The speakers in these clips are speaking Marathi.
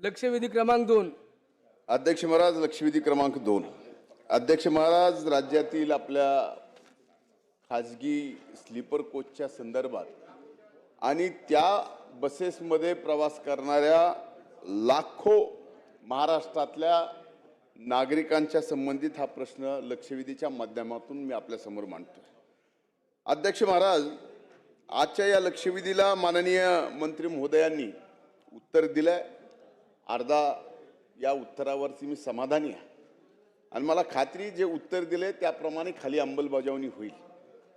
लक्षवेधी क्रमांक 2. अध्यक्ष महाराज, लक्षवेधी क्रमांक 2. अध्यक्ष महाराज, राज्यातील आपल्या खाजगी स्लीपर कोचच्या संदर्भात आणि त्या बसेसमध्ये प्रवास करणाऱ्या लाखो महाराष्ट्रातल्या नागरिकांच्या संबंधित हा प्रश्न लक्षवेधीच्या माध्यमातून मी आपल्या समोर मांडतोय. अध्यक्ष महाराज, आजच्या या लक्षवेधीला माननीय मंत्री महोदयांनी उत्तर दिलंय. अर्धा या उत्तरावरती मी समाधानी आहे आणि मला खात्री जे उत्तर दिले त्याप्रमाणे खाली अंमलबजावणी होईल.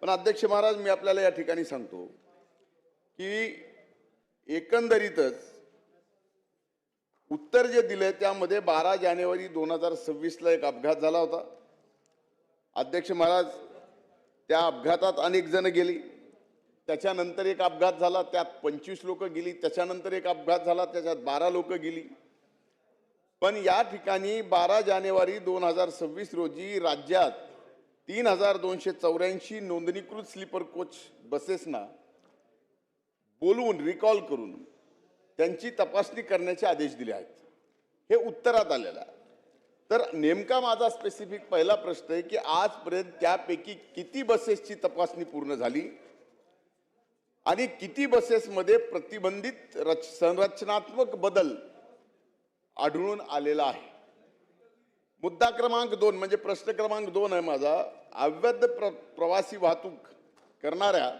पण अध्यक्ष महाराज, मी आपल्याला या ठिकाणी सांगतो की एकंदरीतच उत्तर जे दिले त्यामध्ये 12 जानेवारी 2026ला एक अपघात झाला होता. अध्यक्ष महाराज, त्या अपघातात अनेक जण गेली. त्याच्यानंतर एक अपघात झाला, त्यात 25 लोक गेली. त्याच्यानंतर एक अपघात झाला, त्याच्यात 12 लोक गेली. पण या ठिकाणी 12 जानेवारी 2026 रोजी राज्यात 3284 नोंदणीकृत स्लीपर कोच बसेसना बोलवून रिकॉल करून त्यांची तपासणी करण्याचे आदेश दिले आहेत. हे उत्तरात आलेलं आहे. तर नेमका माझा स्पेसिफिक पहिला प्रश्न आहे की आजपर्यंत त्यापैकी किती बसेसची तपासणी पूर्ण झाली आणि किती बसेसमध्ये प्रतिबंधित संरचनात्मक बदल आढळून आलेला आहे. मुद्दा क्रमांक 2 म्हणजे प्रश्न क्रमांक 2 आहे माझा. अवैध प्रवासी वाहतूक करणाऱ्या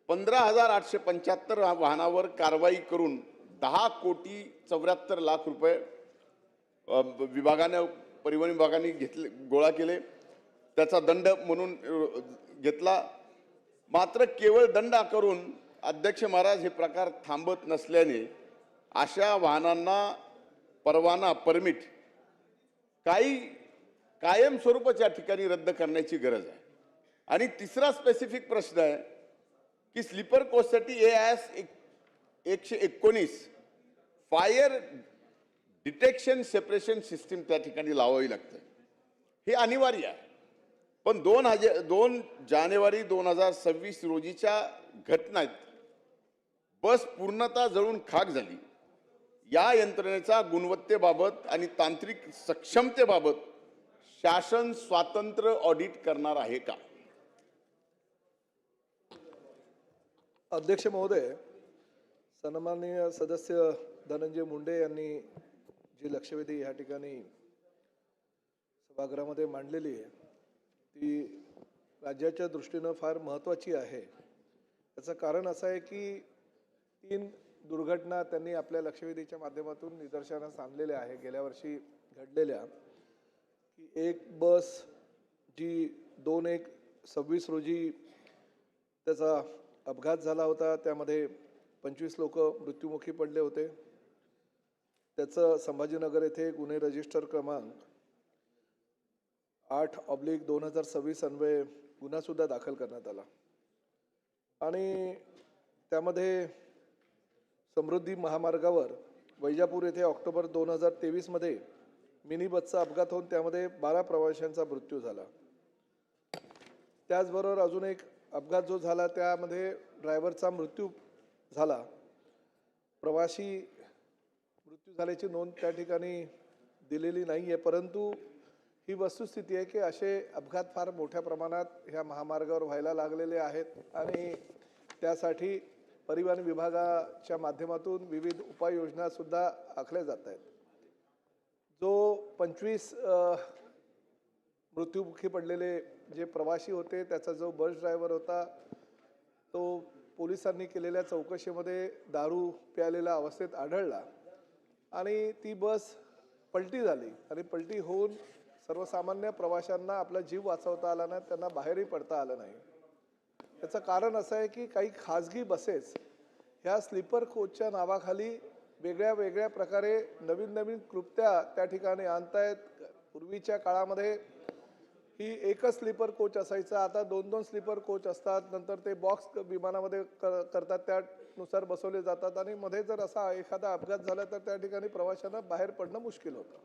15,875 वाहनावर कारवाई करून 10,74,00,000 रुपये परिवहन विभागाने गोळा केले. त्याचा दंड म्हणून घेतला. मात्र केवळ दंड आकारून अध्यक्ष महाराज हे प्रकार थांबत नसल्याने अशा वाहनांना परवाना परमिट काही कायम स्वरूपाच्या ठिकाणी रद्द करण्याची गरज आहे. आणि तिसरा स्पेसिफिक प्रश्न आहे की स्लीपर कोचसाठी AIS 119 fire detection separation system त्या ठिकाणी लावावी लागते. हे अनिवार्य आहे. पण 2 जानेवारी 2026 रोजीच्या घटनेत बस पूर्णतः जळून खाक झाली. या यंत्रणेचा गुणवत्तेबाबत आणि तांत्रिक सक्षमतेबाबत शासन स्वतंत्र ऑडिट करणार आहे का? अध्यक्ष महोदय, सन्माननीय सदस्य धनंजय मुंडे यांनी जी लक्षवेधी या ठिकाणी सभागृहामध्ये मांडलेली आहे ती राज्याच्या दृष्टीनं फार महत्त्वाची आहे. याचं कारण असं आहे की 3 दुर्घटना त्यांनी आपल्या लक्षवेधीच्या माध्यमातून निदर्शनास आणलेल्या आहे गेल्या वर्षी घडलेल्या. की एक बस जी 2/1/26 रोजी त्याचा अपघात झाला होता, त्यामध्ये 25 लोक मृत्युमुखी पडले होते. त्याचं संभाजीनगर येथे गुन्हे रजिस्टर क्रमांक 8/2026 अन्वये गुन्हासुद्धा दाखल करण्यात आला. आणि त्यामध्ये समृद्धी महामार्गावर वैजापूर येथे ऑक्टोबर 2023 मध्ये मिनी बसचा अपघात होऊन त्यामध्ये 12 प्रवाशांचा मृत्यू झाला. त्याचबरोबर अजून एक अपघात जो झाला त्यामध्ये ड्रायव्हरचा मृत्यू झाला. प्रवासी मृत्यू झाल्याची नोंद त्या ठिकाणी दिलेली नाही आहे, परंतु ही वस्तुस्थिती आहे की असे अपघात फार मोठ्या प्रमाणात ह्या महामार्गावर व्हायला लागलेले आहेत आणि त्यासाठी परिवहन विभागाच्या माध्यमातून विविध उपाययोजनासुद्धा आखल्या जात आहेत. जो 25 मृत्युमुखी पडलेले जे प्रवासी होते त्याचा जो बस ड्रायव्हर होता तो पोलिसांनी केलेल्या चौकशीमध्ये दारू प्यालेल्या अवस्थेत आढळला आणि ती बस पलटी झाली आणि पलटी होऊन सर्वसामान्य प्रवाशांना आपला जीव वाचवता आला नाही, त्यांना बाहेरही पडता आलं नाही. त्याचं कारण असं आहे की काही खाजगी बसेस ह्या स्लीपर कोचच्या नावाखाली वेगळ्या वेगळ्या प्रकारे नवीन कृत्या त्या ठिकाणी आणतायत. पूर्वीच्या काळामध्ये ही एकच स्लीपर कोच असायचा, आता 2-2 स्लीपर कोच असतात. नंतर ते बॉक्स विमानामध्ये करतात, त्यानुसार बसवले जातात आणि मध्ये जर असा एखादा अपघात झाला तर त्या ठिकाणी प्रवाशांना बाहेर पडणं मुश्किल होतं.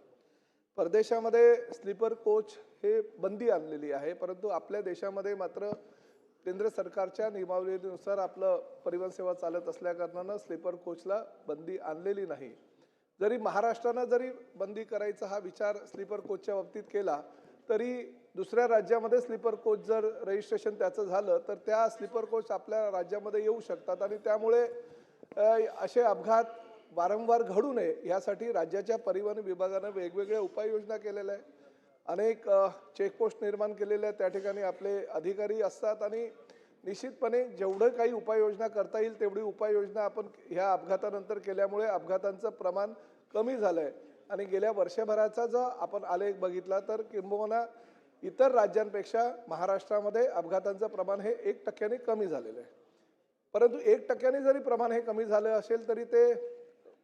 परदेशामध्ये स्लीपर कोच हे बंदी आणलेली आहे, परंतु आपल्या देशामध्ये मात्र केंद्र सरकारच्या नियमावलीनुसार आपलं परिवहन सेवा चालत असल्याकारणानं स्लीपर कोचला बंदी आणलेली नाही. जरी महाराष्ट्रानं जरी बंदी करायचा हा विचार स्लीपर कोचच्या बाबतीत केला तरी दुसऱ्या राज्यामध्ये स्लीपर कोच जर रजिस्ट्रेशन त्याचं झालं तर त्या स्लीपर कोच आपल्या राज्यामध्ये येऊ शकतात आणि त्यामुळे असे अपघात वारंवार घडू नये यासाठी राज्याच्या परिवहन विभागानं वेगवेगळ्या उपाययोजना केलेल्या आहे. अनेक चेकपोस्ट निर्माण केलेल्या त्या ठिकाणी आपले अधिकारी असतात आणि निश्चितपणे जेवढं काही उपाययोजना करता येईल तेवढी उपाययोजना आपण ह्या अपघातानंतर केल्यामुळे अपघातांचं प्रमाण कमी झालं आहे आणि गेल्या वर्षभराचा जर आपण आलेख बघितला तर किंबहुना इतर राज्यांपेक्षा महाराष्ट्रामध्ये अपघातांचं प्रमाण हे 1% कमी झालेलं आहे. परंतु 1% जरी प्रमाण हे कमी झालं असेल तरी ते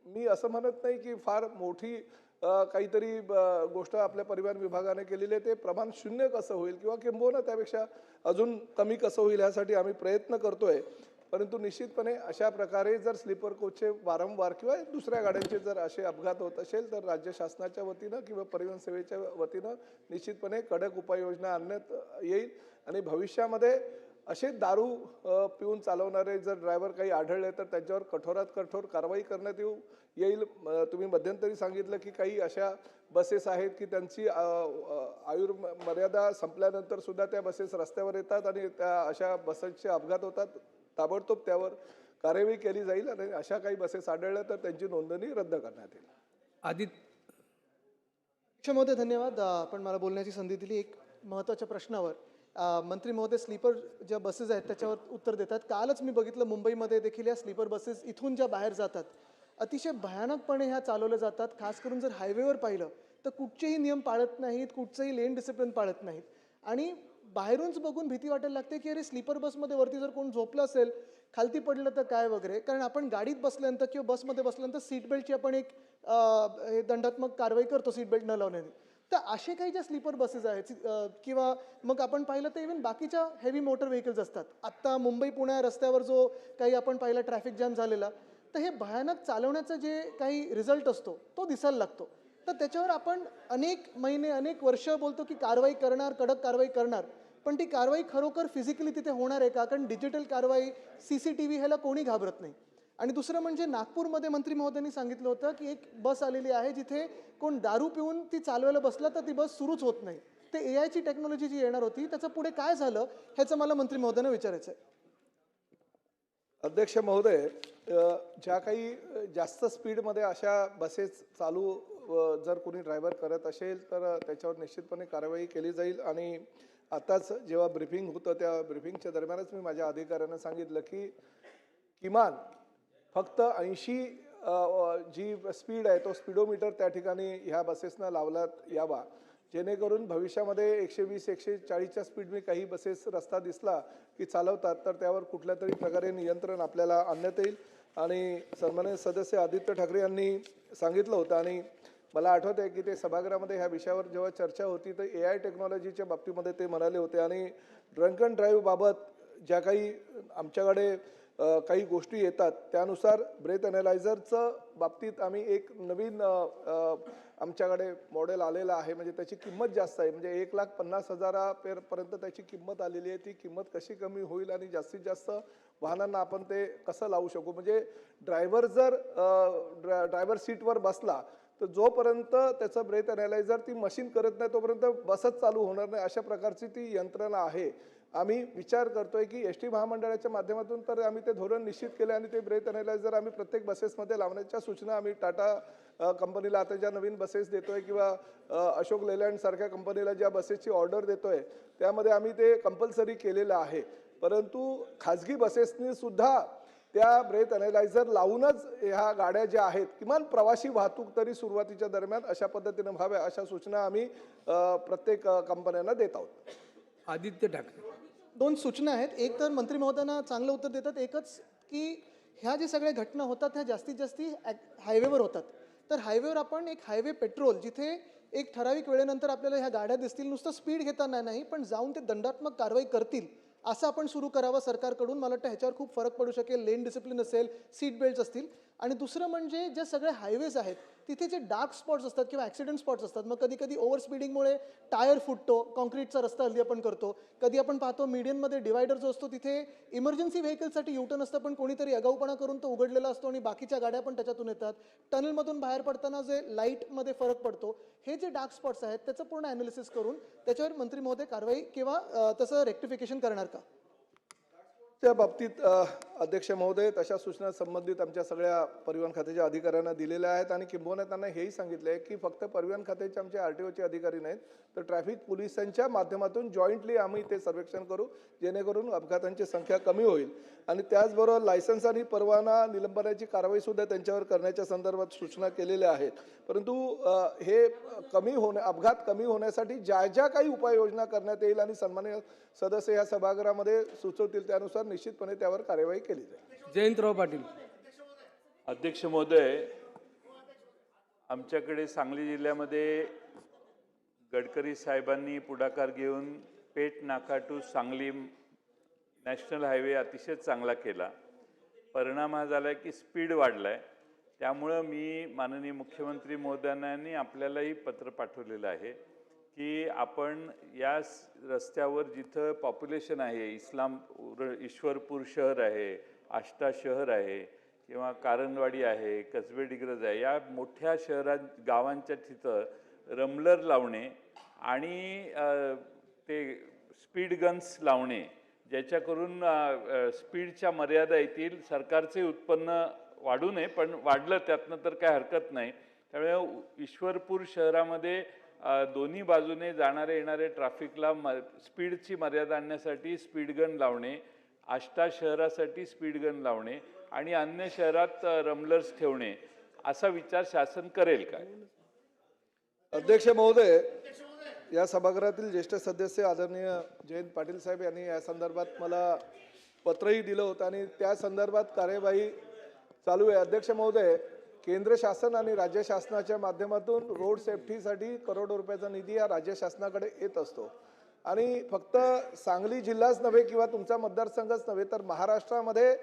मी असं म्हणत नाही की फार मोठी काहीतरी गोष्ट आपल्या परिवहन विभागाने केलेली आहे. ते प्रमाण 0 कसं होईल किंवा किंबहुना त्यापेक्षा अजून कमी कसं होईल यासाठी आम्ही प्रयत्न करतोय. परंतु निश्चितपणे अशा प्रकारे जर स्लीपर कोचचे वारंवार किंवा दुसऱ्या गाड्यांचे जर असे अपघात होत असेल तर राज्य शासनाच्या वतीनं किंवा परिवहन सेवेच्या वतीनं निश्चितपणे कडक उपाययोजना आणण्यात येईल आणि भविष्यामध्ये असे दारू पिऊन चालवणारे जर ड्रायव्हर काही आढळले तर त्यांच्यावर कठोरात कठोर कारवाई करण्यात येईल. तुम्ही मध्यंतरी सांगितलं की काही अशा बसेस आहेत की त्यांची आयुर्मर्यादा संपल्यानंतर सुद्धा त्या बसेस रस्त्यावर येतात आणि त्या अशा बसेसचे अपघात होतात. ताबडतोब त्यावर कार्यवाही केली जाईल आणि अशा काही बसेस आढळल्या तर त्यांची नोंदणी रद्द करण्यात येईल. आदित्य महोदय धन्यवाद. आपण मला बोलण्याची संधी दिली. एक महत्त्वाच्या प्रश्नावर मंत्री महोदय स्लीपर ज्या बसेस आहेत त्याच्यावर उत्तर देतात. कालच मी बघितलं मुंबईमध्ये देखील या स्लीपर बसेस इथून ज्या बाहेर जातात अतिशय भयानकपणे ह्या चालवल्या जातात. खास करून जर हायवेवर पाहिलं तर कुठचेही नियम पाळत नाहीत, कुठचंही लेन डिसिप्लिन पाळत नाहीत आणि बाहेरूनच बघून भीती वाटायला लागते की अरे स्लीपर बसमध्ये वरती जर कोण झोपलं असेल, खालती पडलं तर काय वगैरे. कारण आपण गाडीत बसल्यानंतर किंवा बसमध्ये बसल्यानंतर सीट बेल्टची आपण एक दंडात्मक कारवाई करतो सीट बेल्ट न लावण्याने. तर असे काही ज्या स्लीपर बसेस आहेत किंवा मग आपण पाहिलं तर इव्हन बाकीच्या हेवी मोटर व्हेकल्स असतात. आत्ता मुंबई पुणे रस्त्यावर जो काही आपण पाहिला ट्रॅफिक जॅम झालेला, तर हे भयानक चालवण्याचा जे काही रिझल्ट असतो तो दिसायला लागतो. तर त्याच्यावर आपण अनेक महिने अनेक वर्ष बोलतो की कारवाई करणार, कडक कारवाई करणार, पण ती कारवाई खरोखर फिजिकली तिथे होणार आहे का? कारण डिजिटल कारवाई CCTV ह्याला कोणी घाबरत नाही. आणि दुसरं म्हणजे नागपूरमध्ये मंत्री महोदयांनी सांगितलं होतं की एक बस आलेली आहे जिथे कोण दारू पिऊन ती चालवायला बसला तर ती बस सुरूच होत नाही. ते AI ची टेक्नॉलॉजी जी येणार होती त्याचं पुढे काय झालं ह्याचं मला मंत्री महोदयांना विचारायचं आहे. अध्यक्ष महोदय, ज्या काही जास्त स्पीडमध्ये अशा बसेस चालू जर कोणी ड्रायव्हर करत असेल तर त्याच्यावर निश्चितपणे कारवाई केली जाईल. आणि आताच जेव्हा ब्रीफिंग होतं त्या ब्रीफिंगच्या दरम्यानच मी माझ्या अधिकाऱ्यांना सांगितलं की किमान फक्त 80 जी स्पीड आहे तो स्पीडोमीटर त्या ठिकाणी ह्या बसेसना लावण्यात यावा, जेणेकरून भविष्यामध्ये 120-140च्या स्पीडने काही बसेस रस्ता दिसला की चालवतात तर त्यावर कुठल्या तरी प्रकारे नियंत्रण आपल्याला आणण्यात येईल. आणि सन्माननीय सदस्य आदित्य ठाकरे यांनी सांगितलं होतं आणि मला आठवत आहे की ते सभागृहामध्ये ह्या विषयावर जेव्हा चर्चा होती तर AI टेक्नॉलॉजीच्या बाबतीमध्ये ते म्हणाले होते. आणि ड्रंक अँड ड्राईव्ह बाबत ज्या काही आमच्याकडे काही गोष्टी येतात त्यानुसार ब्रेथ अनालायझरचं बाबतीत आम्ही एक नवीन आमच्याकडे मॉडेल आलेलं आहे. म्हणजे त्याची किंमत जास्त आहे, म्हणजे 1,50,000 पर्यंत त्याची किंमत आलेली आहे. ती किंमत कशी कमी होईल आणि जास्तीत जास्त वाहनांना आपण ते कसं लावू शकू. म्हणजे ड्रायव्हर जर ड्रायव्हर सीटवर बसला तर जोपर्यंत त्याचं ब्रेथ अनालायझर ती मशीन करत नाही तोपर्यंत बसच चालू होणार नाही, अशा प्रकारची ती यंत्रणा आहे. आम्ही विचार करतोय की ST महामंडळाच्या माध्यमातून तर आम्ही ते धोरण निश्चित केले आणि ते ब्रेथ अनालायझर आम्ही प्रत्येक बसेसमध्ये लावण्याच्या सूचना आम्ही टाटा कंपनीला आता ज्या नवीन बसेस देतोय किंवा अशोक लेलँड सारख्या कंपनीला ज्या बसेसची ऑर्डर देतोय त्यामध्ये आम्ही ते कंपल्सरी केलेलं आहे. परंतु खाजगी बसेसनी सुद्धा त्या ब्रेथ अनालायझर लावूनच ह्या गाड्या ज्या आहेत किमान प्रवासी वाहतूक तरी सुरुवातीच्या दरम्यान अशा पद्धतीने व्हाव्या अशा सूचना आम्ही प्रत्येक कंपन्यांना देत आहोत. आदित्य ठाकरे. 2 सूचना आहेत. एक तर मंत्री महोदयांना चांगलं उत्तर देतात. एकच की ह्या ज्या सगळ्या घटना होतात ह्या जास्तीत जास्त हायवेवर होतात. तर हायवेवर आपण एक हायवे पेट्रोल जिथे एक ठराविक वेळेनंतर आपल्याला ह्या गाड्या दिसतील, नुसतं स्पीड घेताना नाही पण जाऊन ते दंडात्मक कारवाई करतील असं आपण सुरू करावं सरकारकडून. मला वाटतं ह्याच्यावर खूप फरक पडू शकेल. लेन डिसिप्लिन असेल, सीट बेल्ट्स असतील. आणि दुसरं म्हणजे जे सगळे हायवेज आहेत तिथे जे डार्क स्पॉट्स असतात किंवा ॲक्सिडेंट स्पॉट्स असतात, मग कधी कधी ओव्हर स्पीडिंगमुळे टायर फुटतो, कॉन्क्रीटचा रस्ता हल्ली आपण करतो, कधी आपण पाहतो मीडियनमध्ये डिवायडर जो असतो तिथे इमर्जन्सी व्हेकलसाठी युटर्न असतं पण कोणीतरी आगाऊपणा करून तो उघडलेला असतो आणि बाकीच्या गाड्या पण त्याच्यातून येतात. टनलमधून बाहेर पडताना जे लाईटमध्ये फरक पडतो, हे जे डार्क स्पॉट्स आहेत त्याचं पूर्ण ॲनालिसिस करून त्याच्यावर मंत्री महोदय कारवाई किंवा तसं रेक्टिफिकेशन करणार का? त्या बाबतीत अध्यक्ष महोदय तशा सूचना संबंधित आमच्या सगळ्या परिवहन खात्याच्या अधिकाऱ्यांना दिलेल्या आहेत आणि किंबहुना त्यांना हेही सांगितले आहे की फक्त परिवहन खात्याचे आमचे RTOचे अधिकारी नाहीत तर ट्रॅफिक पोलिसांच्या माध्यमातून जॉईंटली आम्ही ते सर्वेक्षण करू जेणेकरून अपघातांची संख्या कमी होईल. आणि त्याचबरोबर लायसन्स आणि परवाना निलंबनाची कारवाई सुद्धा त्यांच्यावर करण्याच्या संदर्भात सूचना केलेल्या आहेत. परंतु हे अपघात कमी होण्यासाठी ज्या ज्या काही उपाययोजना करण्यात येईल आणि सन्माननीय सदस्य या सभागृहामध्ये सुचवतील त्यानुसार निश्चितपणे त्यावर कार्यवाही केली जाईल. जयंतराव पाटील. अध्यक्ष महोदय, आमच्याकडे सांगली जिल्ह्यामध्ये गडकरी साहेबांनी पुढाकार घेऊन पेठ नाका टू सांगली नॅशनल हायवे अतिशय चांगला केला. परिणाम हा झाला की स्पीड वाढला आहे. त्यामुळं मी माननीय मुख्यमंत्री महोदयांनी आपल्यालाही पत्र पाठवलेलं आहे की आपण या रस्त्यावर जिथं पॉप्युलेशन आहे, ईश्वरपूर शहर आहे, आष्टा शहर आहे किंवा कारणवाडी आहे, कसबे डिग्रज आहे, या मोठ्या शहरात गावांच्या तिथं रमलर लावणे आणि ते स्पीड गन्स लावणे ज्याच्याकरून स्पीडच्या मर्यादा येतील. सरकारचे उत्पन्न वाढू नये पण वाढलं त्यातनं तर काय हरकत नाही. त्यामुळे ईश्वरपूर शहरामध्ये दोन्ही बाजूने जाणारे येणारे ट्रॅफिकला स्पीडची मर्यादा आणण्यासाठी स्पीड गन लावणे, आष्टा शहरासाठी स्पीड गन लावणे आणि अन्य शहरात रमलर्स ठेवणे असा विचार शासन करेल काय? अध्यक्ष महोदय, या सभागृहातील ज्येष्ठ सदस्य आदरणीय जयंत पाटील साहेब यांनी या संदर्भात मला पत्रही दिलं होतं आणि त्या संदर्भात कार्यवाही चालू आहे. अध्यक्ष महोदय, केंद्र शासन आणि राज्य शासनाच्या माध्यमातून रोड सेफ्टीसाठी करोडो रुपयाचा निधी या राज्य शासनाकडे येत असतो आणि फक्त सांगली जिल्हाच नव्हे किंवा तुमचा मतदारसंघच नव्हे तर महाराष्ट्रामध्ये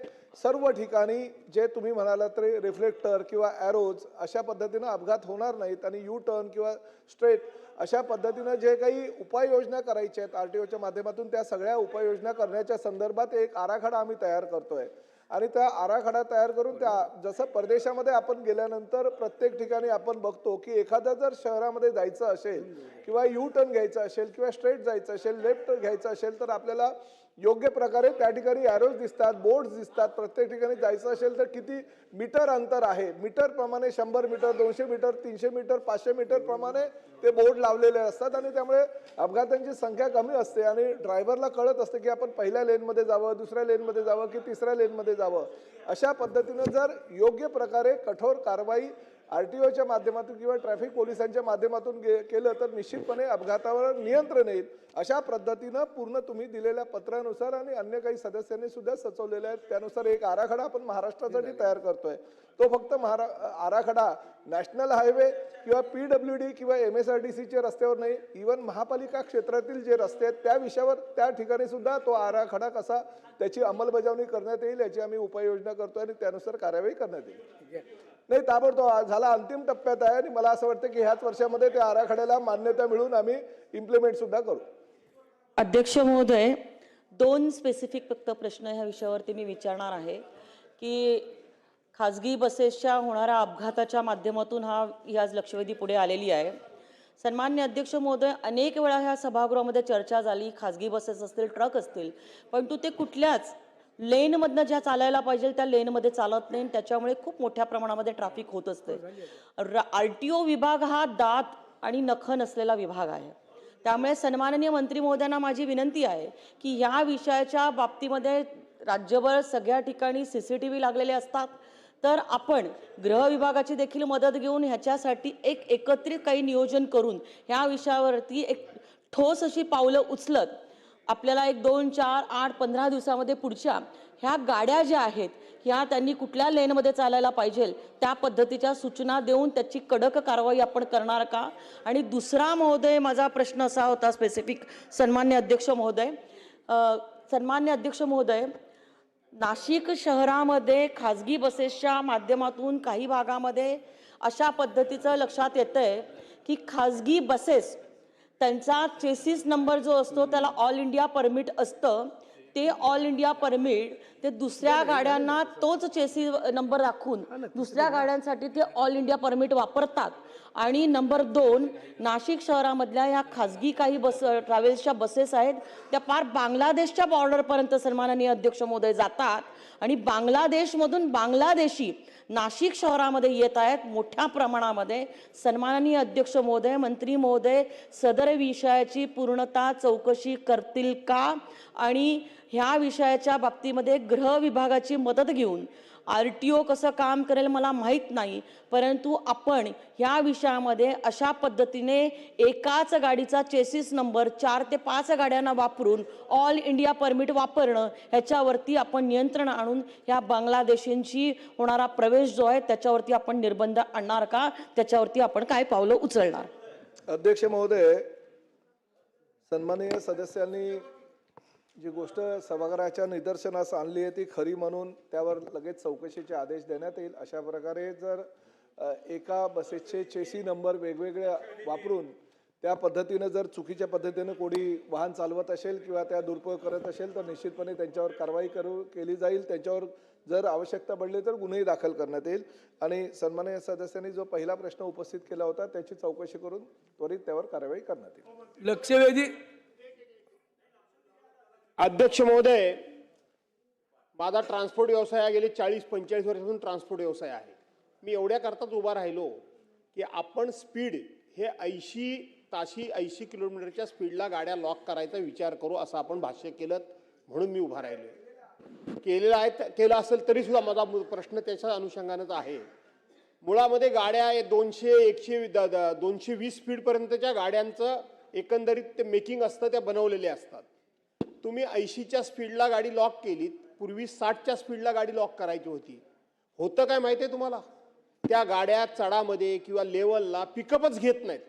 सर्व ठिकाणी जे तुम्ही म्हणालात ते रिफ्लेक्टर किंवा ॲरोज अशा पद्धतीनं अपघात होणार नाहीत आणि यू टर्न किंवा स्ट्रेट अशा पद्धतीनं जे काही उपाययोजना करायच्या आहेत RTOच्या माध्यमातून त्या सगळ्या उपाययोजना करण्याच्या संदर्भात एक आराखडा आम्ही तयार करतोय आणि त्या आराखडा तयार करून त्या जसं परदेशामध्ये आपण गेल्यानंतर प्रत्येक ठिकाणी आपण बघतो की एखादा जर शहरामध्ये जायचं असेल किंवा यू टर्न घ्यायचं असेल किंवा स्ट्रेट जायचं असेल, लेफ्ट घ्यायचं असेल तर आपल्याला योग्य प्रकारे त्या ठिकाणी ॲरोज दिसतात, बोर्ड्स दिसतात. प्रत्येक ठिकाणी जायचं असेल तर किती मीटर अंतर आहे, मीटर प्रमाणे 100 मीटर, 200 मीटर, 300 मीटर, 500 मीटर प्रमाणे ते बोर्ड लावलेले असतात आणि त्यामुळे अपघातांची संख्या कमी असते आणि ड्रायव्हरला कळत असते की आपण पहिल्या लेनमध्ये जावं, दुसऱ्या लेनमध्ये जावं की तिसऱ्या लेनमध्ये जावं. अशा पद्धतीनं जर योग्य प्रकारे कठोर कारवाई RTOच्या माध्यमातून किंवा ट्रॅफिक पोलिसांच्या माध्यमातून केलं तर निश्चितपणे अपघातावर नियंत्रण येईल. अशा पद्धतीनं पूर्ण तुम्ही दिलेल्या पत्रानुसार आणि अन्य काही सदस्यांनी सुद्धा सुचवलेले आहेत त्यानुसार एक आराखडा आपण महाराष्ट्रासाठी तयार करतोय. तो फक्त आराखडा नॅशनल हायवे किंवा PWD किंवा MSRTCचे रस्त्यावर नाही, इव्हन महापालिका क्षेत्रातील जे रस्ते आहेत त्या विषयावर त्या ठिकाणी सुद्धा तो आराखडा कसा त्याची अंमलबजावणी करण्यात येईल याची आम्ही उपाययोजना करतोय आणि त्यानुसार कार्यवाही करण्यात येईल. नाही, ताबडतोब झाला अंतिम टप्प्यात आहे आणि मला असं वाटतं की ह्याच वर्षामध्ये त्या आराखड्याला मान्यता मिळून आम्ही इम्प्लिमेंट सुद्धा करू. अध्यक्ष महोदय, 2 स्पेसिफिक फक्त प्रश्न ह्या विषयावरती मी विचारणार आहे की खाजगी बसेसच्या होणाऱ्या अपघाताच्या माध्यमातून ही आज लक्षवेधी पुढे आलेली आहे. सन्मान्य अध्यक्ष महोदय, अनेक वेळा ह्या सभागृहामध्ये चर्चा झाली, खाजगी बसेस असतील, ट्रक असतील, परंतु ते कुठल्याच लेनमधनं ज्या चालायला पाहिजे त्या लेनमध्ये चालत नाही. त्याच्यामुळे खूप मोठ्या प्रमाणामध्ये ट्रॅफिक होत असते. RTO विभाग हा दात आणि नख नसलेला विभाग आहे. त्यामुळे सन्माननीय मंत्री महोदयांना माझी विनंती आहे की या विषयाच्या बाबतीमध्ये राज्यभर सगळ्या ठिकाणी CCTV लागलेले असतात तर आपण गृह विभागाची देखील मदत घेऊन ह्याच्यासाठी एक एकत्रित काही नियोजन करून ह्या विषयावरती एक ठोस अशी पावलं उचलत आपल्याला 1, 2, 4, 8, 15 दिवसामध्ये पुढच्या ह्या गाड्या ज्या आहेत ह्या त्यांनी कुठल्या लेनमध्ये चालायला पाहिजे त्या पद्धतीच्या सूचना देऊन त्याची कडक कारवाई आपण करणार का? आणि दुसरा महोदय माझा प्रश्न असा होता स्पेसिफिक सन्मान्य अध्यक्ष महोदय, नाशिक शहरामध्ये खाजगी बसेसच्या माध्यमातून काही भागामध्ये अशा पद्धतीचं लक्षात येतंय की खाजगी बसेस त्यांचा चेसिस नंबर जो असतो त्याला ऑल इंडिया परमिट असतं, ते ऑल इंडिया परमिट ते दुसऱ्या गाड्यांना तोच चेसिस नंबर दाखवून दुसऱ्या गाड्यांसाठी ते ऑल इंडिया परमिट वापरतात. आणि नंबर 2, नाशिक शहरामधल्या ह्या खाजगी काही ट्रॅव्हल्सच्या बसेस आहेत त्या पार बांगलादेशच्या बॉर्डरपर्यंत सन्माननीय अध्यक्ष महोदय जातात आणि बांगलादेशमधून बांगलादेशी नाशिक शहरामध्ये येत आहेत मोठ्या प्रमाणामध्ये. सन्माननीय अध्यक्ष महोदय, मंत्री महोदय, सदर विषयाची पूर्णतः चौकशी करतील का आणि ह्या विषयाच्या बाबतीमध्ये गृह विभागाची मदत घेऊन RTO कसं काम करेल मला माहीत नाही, परंतु आपण ह्या विषयामध्ये अशा पद्धतीने एकाच गाडीचा चेसिस नंबर 4 ते 5 गाड्यांना वापरून ऑल इंडिया परमिट वापरणं ह्याच्यावरती आपण नियंत्रण आणून ह्या बांगलादेशींची होणारा प्रवेश जो आहे त्याच्यावरती आपण निर्बंध आणणार का, त्याच्यावरती आपण काय पावलं उचलणार? अध्यक्ष महोदय, सन्माननीय सदस्यांनी जी गोष्ट सभागृहाच्या निदर्शनास आणली आहे ती खरी म्हणून त्यावर लगेच चौकशीचे आदेश देण्यात येईल. अशा प्रकारे जर एका बसेसचे चेसी नंबर वेगवेगळे वापरून त्या पद्धतीनं जर चुकीच्या पद्धतीनं कोणी वाहन चालवत असेल किंवा त्या दुरुपयोग करत असेल तर निश्चितपणे त्यांच्यावर कारवाई केली जाईल. त्यांच्यावर जर आवश्यकता पडली तर गुन्हेही दाखल करण्यात येईल. आणि सन्माननीय सदस्यांनी जो पहिला प्रश्न उपस्थित केला होता त्याची चौकशी करून त्वरित त्यावर कारवाई करण्यात येईल. लक्षवेधी अध्यक्ष महोदय, माझा ट्रान्सपोर्ट व्यवसाय हा गेले 40-45 वर्षापासून ट्रान्सपोर्ट व्यवसाय आहे. मी एवढ्याकरताच उभा राहिलो की आपण स्पीड हे 80 किलोमीटरच्या स्पीडला गाड्या लॉक करायचा विचार करू असं आपण भाष्य केलं म्हणून मी उभा राहिलो. केलं असेल तरी सुद्धा माझा प्रश्न त्याच्या अनुषंगानेच आहे. मुळामध्ये गाड्या 220 स्पीडपर्यंतच्या गाड्यांचं एकंदरीत ते मेकिंग असतं, त्या बनवलेले असतात. तुम्ही 80च्या स्पीडला गाडी लॉक केली, पूर्वी 60च्या स्पीडला गाडी लॉक करायची होती. होतं काय माहिती आहे तुम्हाला? त्या गाड्या चढामध्ये किंवा लेवलला पिकअपच घेत नाहीत,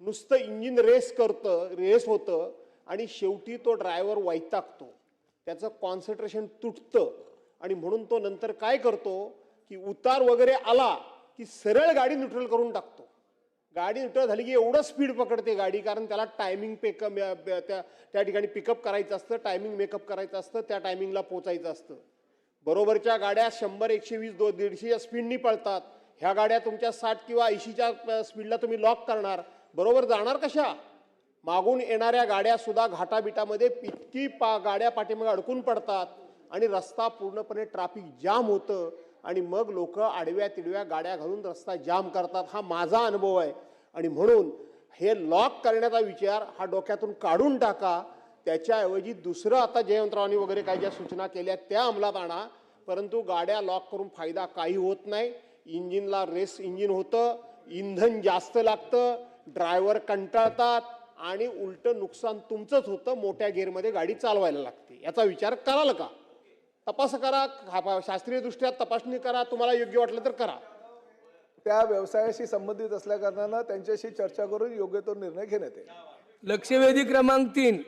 नुसतं इंजिन रेस होतं आणि शेवटी तो ड्रायव्हर वैतागतो, त्याचं कॉन्सन्ट्रेशन तुटतं आणि म्हणून तो नंतर काय करतो की उतार वगैरे आला की सरळ गाडी न्यूट्रल करून टाकतो. गाडी न्यूट्रल झाली की एवढं स्पीड पकडते गाडी, कारण त्याला टायमिंग त्या ठिकाणी पिकअप करायचं असतं, टायमिंग मेकअप करायचं असतं, त्या टायमिंगला पोचायचं असतं. बरोबरच्या गाड्या 100, 120, 150 स्पीडनी पळतात. ह्या गाड्या तुमच्या 60 किंवा 80च्या स्पीडला तुम्ही लॉक करणार, बरोबर जाणार कशा? मागून येणाऱ्या गाड्या सुद्धा घाटाबिटामध्ये इतकी गाड्या पाठीमागे अडकून पडतात आणि रस्ता पूर्णपणे ट्रॅफिक जाम होतं आणि मग लोक आडव्या तिडव्या गाड्या घालून रस्ता जाम करतात. हा माझा अनुभव आहे आणि म्हणून हे लॉक करण्याचा विचार हा डोक्यातून काढून टाका. त्याच्याऐवजी दुसरं आता जयवंतरावांनी वगैरे काही ज्या सूचना केल्या त्या अंमलात आणा, परंतु गाड्या लॉक करून फायदा काही होत नाही. इंजिनला रेस इंजिन होतं, इंधन जास्त लागतं, ड्रायव्हर कंटाळतात आणि उलटं नुकसान तुमचंच होतं, मोठ्या गेअरमध्ये गाडी चालवायला लागते. याचा विचार कराल का? तपास करा, शास्त्रीय दृष्ट्या तपासणी करा, तुम्हाला योग्य वाटलं तर करा. त्या व्यवसायाशी संबंधित असल्या कारणानं त्यांच्याशी चर्चा करून योग्य तो निर्णय घेण्यात येईल. लक्षवेधी क्रमांक 3